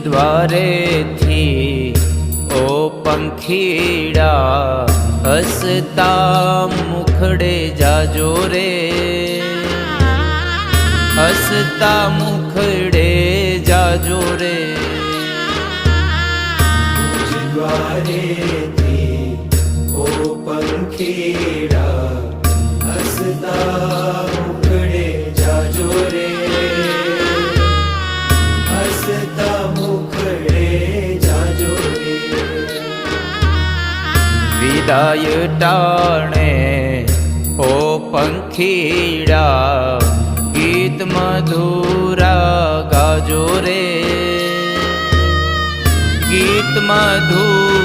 દ્વારેથી ઓ પંખીડા હસતા મુખડે જાજો રે, હસતા મુખડે જાજો રે. દ્વારેથી ઓ પંખીડા હસતા મુખડે જાજો રે, હસતા મુખડે જાજો રે. વિદાય ટાણે ઓ પંખીડા ગીત મધુરા ગાજો રે, ગીત મધુરા